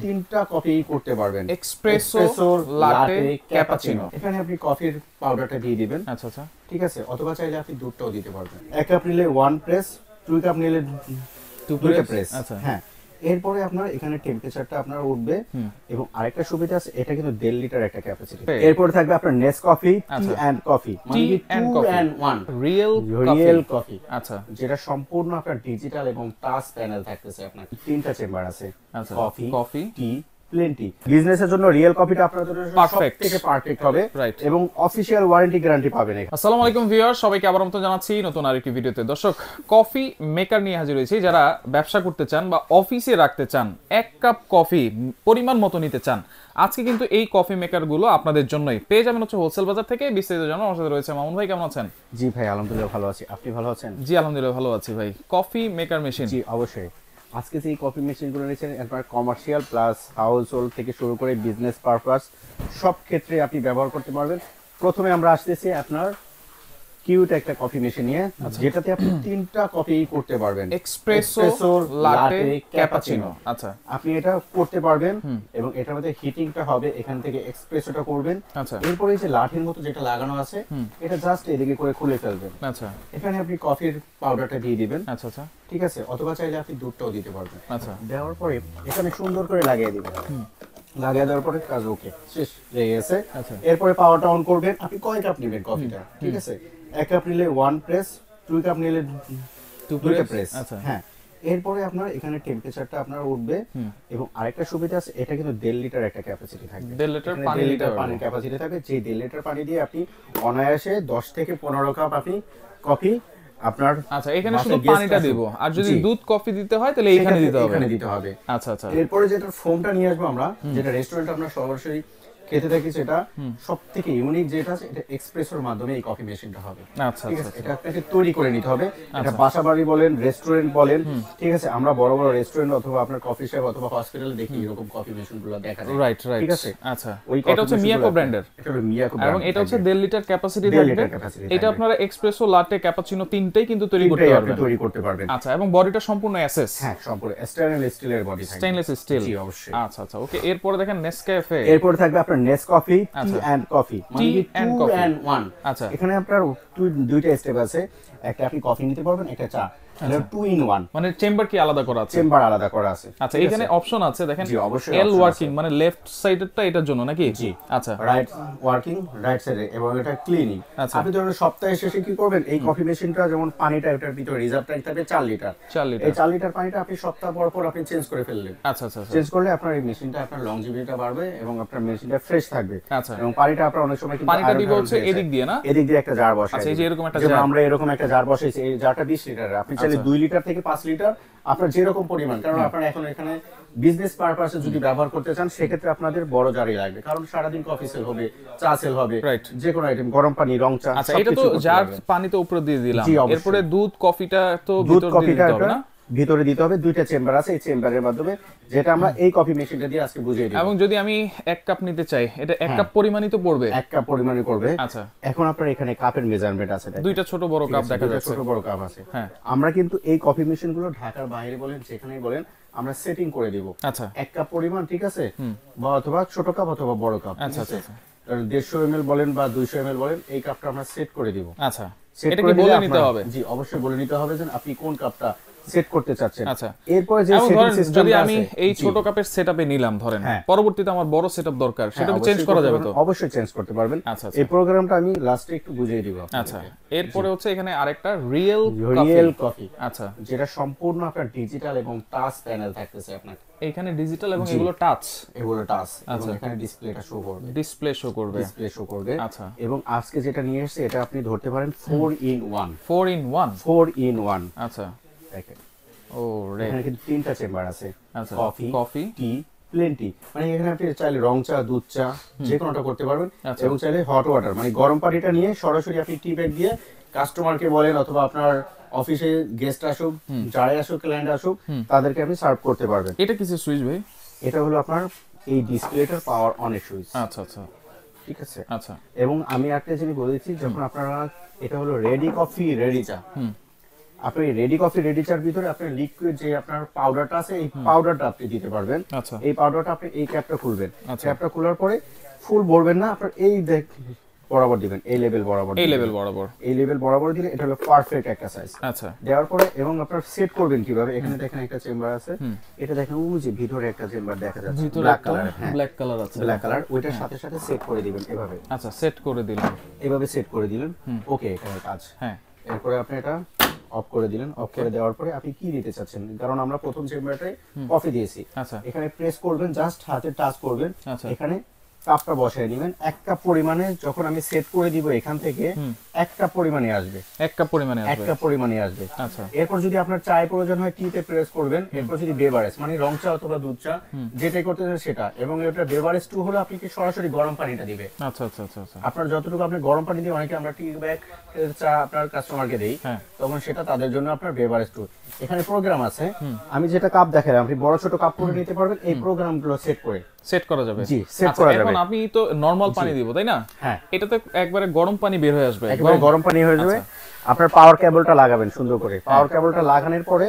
তিনটা কফি করতে পারবেন, এক্সপ্রেসো, লাটে, ক্যাপাচিনো। এখানে আপনি কফির পাউডারটা দিয়ে দিবেন, আচ্ছা আচ্ছা, ঠিক আছে। অথবা চাইলে আপনি দুধটাও দিতে পারবেন। 1 কাপ নিলে 1 প্রেস, 2 কাপ নিলে 2 প্রেস। আচ্ছা হ্যাঁ, এরপরে আপনার এখানে টেম্পারেচারটা আপনার উঠবে এবং আরেকটা সুবিধা আছে, এটা কিন্তু 1.5 লিটার একটা ক্যাপাসিটি। এরপর থাকবে আপনার নেসকফি টি এন্ড কফি, মানে কি 2 এন্ড 1 রিয়েল কফি। আচ্ছা, যেটা সম্পূর্ণ আপনার ডিজিটাল এবং টাচ প্যানেল থাকতেছে। আপনার তিনটা চেম্বার আছে, কফি, টি, প্লেন্টি। বিজনেসের জন্য রিয়েল কফিটা আপনাদের জন্য সবথেকে পারফেক্ট হবে এবং অফিশিয়াল ওয়ারেন্টি গ্যারান্টি পাবেন। আসসালামু আলাইকুম ভিউয়ার, সবাইকে আবার আমন্ত্রণ জানাচ্ছি নতুন আরেকটি ভিডিওতে। দর্শক, কফি মেকার নিয়ে হাজির হয়েছি। যারা ব্যবসা করতে চান বা অফিসে রাখতে চান, 1 কাপ কফি পরিমাণ মতো নিতে চান, আজকে কিন্তু এই কফি মেকার গুলো আপনাদের জন্যই পেয়ে যাবেন হচ্ছে হোলসেল বাজার থেকে। বিস্তারিত জানার আমার সাথে রয়েছে মামুন ভাই। কেমন আছেন? জি ভাই, আলহামদুলিল্লাহ ভালো আছি। আপনি ভালো আছেন? জি আলহামদুলিল্লাহ ভালো আছি ভাই। Coffee maker machine? জি অবশ্যই। আজকে যে কফি মেশিনগুলো নিয়েছেন, একবার কমার্শিয়াল প্লাস হাউস হোল্ড থেকে শুরু করে বিজনেস পারপাস সব ক্ষেত্রে আপনি ব্যবহার করতে পারবেন। প্রথমে আমরা আসতেছি আপনার কিউট একটা কফি মেশিন নিয়ে, যেটাতে আপনি তিনটা কফি করতে পারবেন, এক্সপ্রেসো, লাটে, ক্যাপাচিনো। আচ্ছা, আপনি এটা করতে পারবেন এবং এটার মধ্যে হিটিংটা হবে, এখান থেকে এক্সপ্রেসোটা করবেন। আচ্ছা, এরপরে এই যে লাঠির মতো যেটা লাগানো আছে, এটা জাস্ট এদিকে করে খুলে ফেলবেন। আচ্ছা, এখানে আপনি কফির পাউডারটা দিয়ে দিবেন। আচ্ছা আচ্ছা, ঠিক আছে। অথবা চাইলে আপনি দুধটাও দিতে পারবেন। আচ্ছা, দেওয়ার পরে এখানে সুন্দর করে লাগিয়ে দিবেন। লাগিয়ে দেওয়ার পরে কাজ ওকে, শেষ হয়ে গেছে। এরপরে পাওয়ারটা অন করবেন। আপনি কয় কাপ নেবেন কফিটা? ঠিক আছে, 1 কাপ নিলে 1 প্রেস, 2 কাপ নিলে 2 প্রেস। আচ্ছা, হ্যাঁ, এরপরে আপনার এখানে টেম্পারেচারটা আপনার উঠবে এবং আরেকটা সুবিধা আছে, এটা কিন্তু 1.5 লিটার একটা ক্যাপাসিটি থাকবে। 1.5 লিটার পানি, 1.5 লিটার পানির ক্যাপাসিটি থাকবে। যে 1.5 লিটার পানি দিয়ে আপনি অনায়াসে 10 থেকে 15 কাপ আপনি কফি আপনার। আচ্ছা, এখানে শুধু পানিটা দেব, আর যদি দুধ কফি দিতে হয় তাহলে এখানে দিতে হবে। আচ্ছা আচ্ছা। এরপরে যেটা ফোমটা নিয়ে আসবো আমরা, যেটা রেস্টুরেন্টে আমরা সরাসরি খেতে থাকি, সেটা সবথেকে ইউনিক যেটা আছে, এটা এক্সপ্রেসোর মাধ্যমে এই কফি মেশিনটা হবে। আচ্ছা ঠিক আছে, এটা আপনাকে তৈরি করে নিতে হবে। এটা বাসাবাড়ি বলেন, রেস্টুরেন্ট বলেন, ঠিক আছে। আমরা বড় বড় রেস্টুরেন্ট অথবা আপনার কফি শপ অথবা হসপিটালে দেখি এরকম কফি মেশিনগুলো দেখা যায়। রাইট, ঠিক আছে। আচ্ছা, এটা হচ্ছে মিয়াকো ব্র্যান্ডের। এটা হলো মিয়াকো ব্র্যান্ড এবং এটা হচ্ছে 1.5 লিটার ক্যাপাসিটি থাকবে। এটা আপনারা এক্সপ্রেসো, লাটে, ক্যাপাচিনো তিনটাই কিন্তু তৈরি করতে পারবেন। আচ্ছা, এবং বডিটা সম্পূর্ণ এসএস? হ্যাঁ, সম্পূর্ণ স্টেনলেস স্টিলের বডি থাকবে। Stainless steel? জি অবশ্যই। আচ্ছা আচ্ছা, ওকে। এরপরে দেখেন নেসক্যাফে। এরপরে থাকবে আপনার নেসকফি টি এন্ড কফি, মানে কি 2 এন্ড 1। আচ্ছা, এখানে আপনার দুইটা স্টেপ আছে। একটা আপনি কফি নিতে পারবেন, একটা চা। এটা 2 ইন 1, মানে চেম্বার কি আলাদা করা আছে? চেম্বার আলাদা করা আছে। আচ্ছা, এখানে অপশন আছে দেখেন। জি অবশ্যই। এল ওয়ার্কিং মানে লেফট সাইডেরটা এটার জন্য নাকি? জি। আচ্ছা, রাইট ওয়ার্কিং রাইট সাইডে, এবং এটা ক্লিনিং। আপনি ধরুন সপ্তাহের শেষে কি করবেন, এই কফি মেশিনটা যেমন পানিটা এটার ভিতরে রিজার্ভ ট্যাঙ্ক থাকবে 4 লিটার। এই 4 লিটার পানিটা আপনি সপ্তাহ পর পর আপনি চেঞ্জ করে ফেললেন। আচ্ছা আচ্ছা, চেঞ্জ করলে আপনার এই মেশিনটা আপনার লংজিভিটিটা বাড়বে এবং আপনার মেশিনটা ফ্রেশ থাকবে। আচ্ছা, এবং পানিটা আপনার অনেক সময় কিন্তু পানিটা দিব হচ্ছে এদিক দিয়ে না? এদিক দিয়ে একটা জার বসাই। আচ্ছা, এই যে এরকম একটা জার, আমরা এরকম একটা জার বসাইছি। এই জারটা 20 লিটার। আপনি চাইলে 2 লিটার থেকে 5 লিটার আপনার যেরকম পরিমাণ, কারণ আপনার এখন এখানে বিজনেস পারপাসে যদি ব্যবহার করতে চান, সেক্ষেত্রে আপনাদের বড় জারই লাগবে, কারণ সারাদিন কফি সেল হবে, চা সেল হবে, যে কোনো আইটেম, গরম পানি, রং চা। আচ্ছা, এটা তো জার পানি তো উপরে দিয়ে দিলাম। এরপরে দুধ কফিটা তো ভিতরে দিতে হবে না? ভিতরে দিতে হবে। দুইটা চেম্বার আছে, এই চেম্বারের মাধ্যমে, যেটা আমরা এই কফি মেশিনটা দিয়ে আজকে বুঝিয়ে দেব। এবং যদি আমি 1 কাপ নিতে চাই, এটা 1 কাপ পরিমাণই তো পড়বে? 1 কাপ পরিমাণে করবে। আচ্ছা, এখন আপনার এখানে কাপের মেজারমেন্ট আছে, দুইটা ছোট বড় কাপ দেখা যাচ্ছে। ছোট বড় কাপ আছে। হ্যাঁ, আমরা কিন্তু এই কফি মেশিনগুলো ঢাকার বাইরে বলেন, যেখানেই বলেন, আমরা সেটিং করে দিব। আচ্ছা, 1 কাপ পরিমাণ, ঠিক আছে, বা অথবা ছোট কাপ অথবা বড় কাপ। আচ্ছা আচ্ছা, 150 ml বলেন বা 200 ml বলেন, এই কাপটা আমরা সেট করে দিব। আচ্ছা, এটা কি বলে নিতে হবে? জি অবশ্যই বলে নিতে হবে যে আপনি কোন কাপটা সেট করতে চাচ্ছেন। আচ্ছা, এরপরে যে সেটিং সিস্টেম, যদি আমি এই ছোট কাপের সেটআপে নিলাম ধরেন, পরবর্তীতে আমার বড় সেটআপ দরকার, সেটা কি চেঞ্জ করা যাবে তো? অবশ্যই চেঞ্জ করতে পারবেন। আচ্ছা, এই প্রোগ্রামটা আমি লাস্টে একটু বুঝিয়ে দিব। আচ্ছা, এরপরে হচ্ছে এখানে আরেকটা রিয়েল কফি, আচ্ছা, যেটা সম্পূর্ণ আপনার ডিজিটাল এবং টাচ প্যানেল থাকতেছে। আপনার এখানে ডিজিটাল এবং এগুলো টাচ, এবং এখানে ডিসপ্লেটা শো করবে। আচ্ছা, এবং আজকে যেটা নিয়ে এসেছে, এটা আপনি ধরতে পারেন 4 in 1। 4 in 1। আচ্ছা, দেখেন ও রে, এখানে কিন্তু তিনটা চেম্বার আছে। আচ্ছা, কফি, টি, প্লেন্টি, মানে এখানে আপনি চাইলে রং চা, দুধ চা, যে কোনোটা করতে পারবেন। এবং চাইলে হট ওয়াটার, মানে গরম পানিটা নিয়ে সরাসরি আপনি টি ব্যাগ দিয়ে কাস্টমারকে বলেন, অথবা আপনার অফিসে গেস্ট আসুক, যারাই আসুক, ক্লায়েন্ট আসুক, তাদেরকে আপনি সার্ভ করতে পারবেন। এটা কিসের সুইচ ভাই? এটা হলো আপনার এই ডিসপ্লেটার পাওয়ার অনের সুইচ। আচ্ছা আচ্ছা, ঠিক আছে। আচ্ছা, এবং আমি একটা জিনিস বলেছি, যখন আপনারা, এটা হলো রেডি কফি রেডি চা, আপনি রেডি কফি রেডি চার ভিতরে আপনি লিকুইড যে আপনার পাউডারটা আছে এই পাউডারটা আপনি দিতে পারবেন। আচ্ছা এই পাউডারটা আপনি এই ক্যাপটা খুলবেন, আচ্ছা। ক্যাপটা খোলার পরে ফুল ভরবেন না, আপনার এই বরাবর দিবেন, এই লেভেল বরাবর এই দিবেন। লেভেল বরাবর। এই লেভেল বরাবর দিলে এটা হলো পারফেক্ট একটা সাইজ। আচ্ছা দেওয়ার পরে এবং আপনার সেট করবেন কিভাবে, এখানে দেখেন একটা চেম্বার আছে, এটা দেখেন ওই যে ভিতরে একটা চেম্বার দেখা যাচ্ছে ভিতরে ব্ল্যাক একটা কালার, হ্যাঁ ব্ল্যাক কালার আছে। ব্ল্যাক কালার, ওইটার সাথে সাথে সেট করে দিবেন এভাবে। আচ্ছা সেট করে দিলাম। এভাবে সেট করে দিলেন, ওকে এখানে কাজ। হ্যাঁ এরপরে আপনি এটা অফ করে দিলেন। অফ করে দেওয়ার পরে আপনি কি দিতে চাচ্ছেন, কারণ আমরা প্রথম চেম্বারটায় কফি দিয়েছি, আচ্ছা এখানে প্রেস করবেন, জাস্ট হাতে টাচ করবেন, আচ্ছা এখানে কাপটা বসায় নেবেন। এক কাপ পরিমাণে যখন আমি সেট করে দিব এখান থেকে এক কাপ পরিমাণে আসবে, 1 কাপ পরিমাণে এক আসবে। কাপ পরিমাণে আসবে। আচ্ছা এরপর যদি আপনার চায়ের প্রয়োজন হয় টিতে প্রেস করবেন, এরপর যদি বেভারেজ মানে রং চা অথবা দুধ চা যেটাই করতে চান সেটা, এবং এটা বেভারেজ টু হলো আপনি কি সরাসরি গরম পানিটা দিবে। আচ্ছা আচ্ছা আচ্ছা আচ্ছা আপনার যতটুকু আপনি গরম পানি দিয়ে, অনেকে আমরা টি ব্যাগ চা আপনার কাস্টমারকে দেই, হ্যাঁ। তখন সেটা তাদের জন্য আপনার বেভারেজ টু। এখানে প্রোগ্রাম আছে, আমি যেটা কাপ দেখালাম আপনি বড় ছোট কাপ করে নিতে পারবেন এই প্রোগ্রামগুলো সেট করে। সেট করা যাবে। জি, সেট আচ্ছা, করা যাবে। এখন আমি তো নরমাল পানি দিব তাই না? হ্যাঁ, এটা তো একবারে গরম পানি বের হয়ে আসবে। একেবারে গরম পানি হয়ে যাবে। আপনার পাওয়ার কেবলটা লাগাবেন সুন্দর করে, পাওয়ার কেবলটা লাগানোর পরে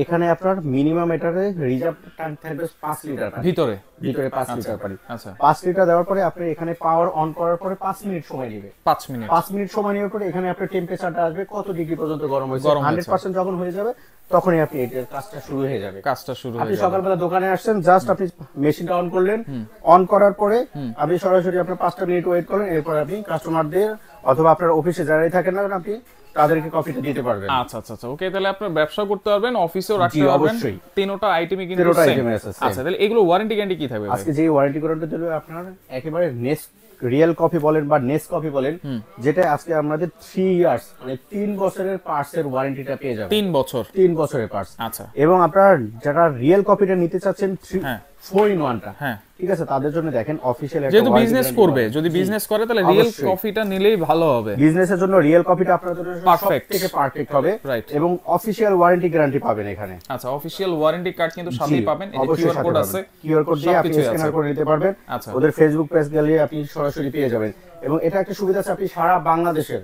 এখানে আপনার মিনিমাম এটারে রিজার্ভ ট্যাঙ্ক থাকবে 5 লিটার পানি, ভিতরে ভিতরে 5 লিটার পানি। আচ্ছা 5 লিটার দেওয়ার পরে আপনি এখানে পাওয়ার অন করার পরে 5 মিনিট সময় নেবে। 5 মিনিট 5 মিনিট সময় নেওয়ার পরে এখানে আপনার টেম্পারেচারটা আসবে কত ডিগ্রি পর্যন্ত গরম হয়েছে, গরম হয়েছে। 100% যখন হয়ে যাবে তখনই আপনি এটার কাজটা শুরু হয়ে যাবে। কাজটা শুরু আপনি হয়ে যাবে। সকালবেলা দোকানে আসছেন, জাস্ট আপনি মেশিনটা অন করলেন, অন করার পরে আপনি সরাসরি আপনার 5টা মিনিট ওয়েট করেন, এরপর আপনি কাস্টমারদের অথবা আপনার অফিসে যারাই থাকেন না কেন আপনি তাদেরকে কফিটা দিতে পারবেন। আচ্ছা আচ্ছা আচ্ছা ওকে, তাহলে আপনার ব্যবসা করতে পারবেন, অফিসেও রাখতে জি, পারবেন। অবশ্যই। তিনটা আইটেমই কিন্তু তিনটা same। item আছে, same। আচ্ছা তাহলে এগুলো ওয়ারেন্টি গ্যারান্টি কি থাকবে ভাই? আজকে যে ওয়ারেন্টি কোডটা দিল আপনার একেবারে নেক্সট রিয়েল কফি বলেন বা নেক্সট কফি বলেন, যেটা আজকে আমাদের 3 ইয়ার্স মানে 3 বছরের পার্টসের ওয়ারেন্টিটা পেয়ে যাবেন। 3 বছর। 3 বছরের পার্টস। আচ্ছা এবং আপনারা যারা রিয়েল কপিটা নিতে চাচ্ছেন হ্যাঁ 4 in 1 টা, হ্যাঁ ঠিক আছে, তাদের জন্য দেখেন অফিশিয়াল একটা যেহেতু বিজনেস করবে, যদি বিজনেস করে তাহলে রিয়েল অবশ্যই। কফিটা নিলেই ভালো হবে। বিজনেসের জন্য রিয়েল কপিটা আপনাদের জন্য Perfect। সবথেকে পারফেক্ট হবে। Right। এবং অফিশিয়াল ওয়ারেন্টি গ্যারান্টি পাবেন এখানে। আচ্ছা অফিশিয়াল ওয়ারেন্টি কার্ড কিন্তু সাথেই পাবেন, এই যে অবশ্যই কিউআর সাথে কোড পাবেন। আছে, কিউআর কোড দিয়ে আপনি সবকিছুই স্ক্যানার আছে। করে নিতে পারবেন। আচ্ছা ওদের ফেসবুক পেজ গেলে আপনি সরাসরি পেয়ে যাবেন। এবং এটা একটা সুবিধা আছে, আপনি সারা বাংলাদেশের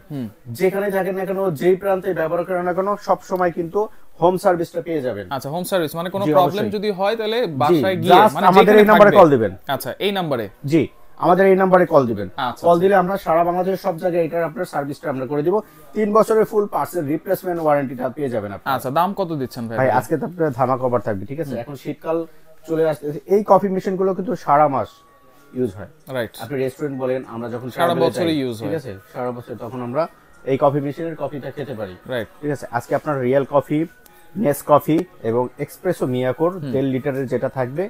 যেখানে থাকেন না কেন, যেই প্রান্তে ব্যবহার করেন না কেন, সব সময় কিন্তু হোম সার্ভিসটা পেয়ে যাবেন। আচ্ছা হোম সার্ভিস মানে কোনো জি, প্রবলেম অবশ্যই। যদি হয় তাহলে বাসায় গিয়ে জাস্ট মানে আমাদের যেখানে এই নম্বরে থাকবে। কল দিবেন। আচ্ছা এই নম্বরে। জি, আমাদের এই নম্বরে কল দিবেন। আচ্ছা, কল দিলে আমরা সারা বাংলাদেশের সব জায়গায় এটার আপনার সার্ভিসটা আমরা করে দিব। 3 বছরের ফুল পার্টসের রিপ্লেসমেন্ট ওয়ারেন্টিটা পেয়ে যাবেন আপনি। আচ্ছা দাম কত দিচ্ছেন ভাই? ভাই আজকে তো আপনার ধামাকা অফার থাকবে, ঠিক আছে। এখন শীতকাল চলে আসছে, এই কফি মেশিন গুলো কিন্তু সারা মাস ইউজ হয়। রাইট আপনি রেস্টুরেন্ট বলেন, আমরা যখন সারা travel এ বছরই যাই, use ঠিক হয়। আছে, সারা বছর তখন আমরা এই কফি মেশিনের কফিটা খেতে পারি। রাইট ঠিক আছে, আজকে আপনার রিয়েল কফি, নেস কফি এবং এক্সপ্রেসো মিয়াকোর 1.5 লিটারের যেটা থাকবে,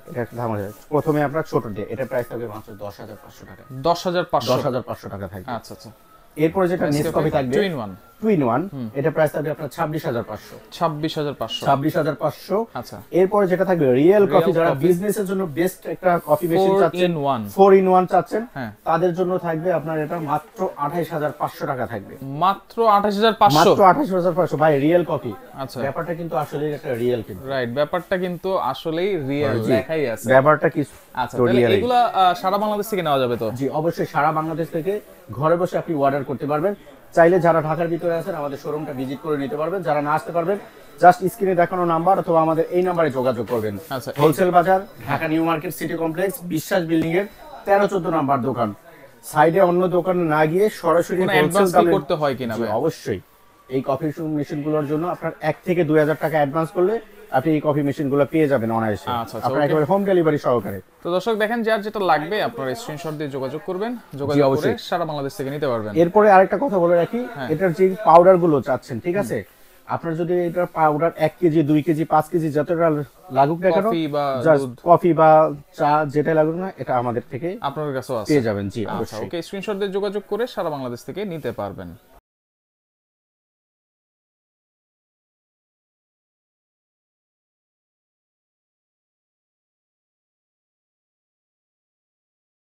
এটা একটা দাম আছে। প্রথমে আপনার ছোট দিয়ে এটা প্রাইস থাকবে মাত্র 10,500 টাকা। 10,500। 10,500 টাকা থাকবে। আচ্ছা আচ্ছা এরপরে যেটা নেস কফি থাকবে 2 in 1 2 in 1, এটা প্রাইস থাকবে আপনার 26,500। 26,500। 26,500। আচ্ছা এরপরে যেটা থাকবে রিয়েল কফি, যারা coffee। বিজনেসের জন্য বেস্ট একটা কফি মেশিন 4 চাচ্ছেন, in 1 4 in 1 চাচ্ছেন, হ্যাঁ তাদের জন্য থাকবে আপনার এটা মাত্র 28,500 টাকা থাকবে। মাত্র 28,500। মাত্র 28,500 ভাই, রিয়েল কফি। আচ্ছা ব্যাপারটা কিন্তু আসলে একটা রিয়েল কিন্তু। রাইট, ব্যাপারটা কিন্তু আসলেই রিয়েল জি। লেখাই আছে। ব্যাপারটা কি আচ্ছা তো তাহলে real-ই। এগুলা সারা বাংলাদেশ থেকে নেওয়া যাবে তো? জি, অবশ্যই সারা বাংলাদেশ থেকে ঘরে বসে আপনি অর্ডার করতে পারবেন। চাইলে যারা ঢাকার ভিতরে আছেন আমাদের শোরুমটা ভিজিট করে নিতে পারবেন, যারা না আসতে পারবেন জাস্ট স্ক্রিনে দেখানো নাম্বার অথবা আমাদের এই নাম্বারে যোগাযোগ করবেন। আচ্ছা হোলসেল বাজার, Dhaka new market city complex, বিশ্বাস বিল্ডিং এর 13-14 নাম্বার দোকান। সাইডে অন্য দোকানে না গিয়ে সরাসরি কোনো হোলসেল অ্যাডভান্স দামে করতে হয় কিনা জি, ভাই? অবশ্যই। এই কফি মেশিনগুলোর জন্য আপনার 1 থেকে 2,000 টাকা অ্যাডভান্স করলে আপনি এই কফি মেশিনগুলো পেয়ে যাবেন অনায়াসে। আচ্ছা, আপনার okay। একেবারে হোম ডেলিভারি সহকারে। তো দর্শক দেখেন, যার যেটা লাগবে আপনারা স্ক্রিনশট দিয়ে যোগাযোগ করবেন, যোগাযোগ করে অবশ্যই। সারা বাংলাদেশ থেকে নিতে পারবেন। এরপরে আরেকটা কথা বলে রাখি, এটার যে পাউডার গুলো চাচ্ছেন, ঠিক আছে, আপনার যদি এটার পাউডার 1 কেজি 2 কেজি 5 কেজি যতটা লাগুক না কেন, কফি বা জাস্ট দুধ কফি বা চা যেটা লাগুক না, এটা আমাদের থেকে আপনার কাছেও আছে। পেয়ে যাবেন। জি, আচ্ছা অবশ্যই। ওকে, স্ক্রিনশট দিয়ে যোগাযোগ করে সারা বাংলাদেশ থেকে নিতে পারবেন।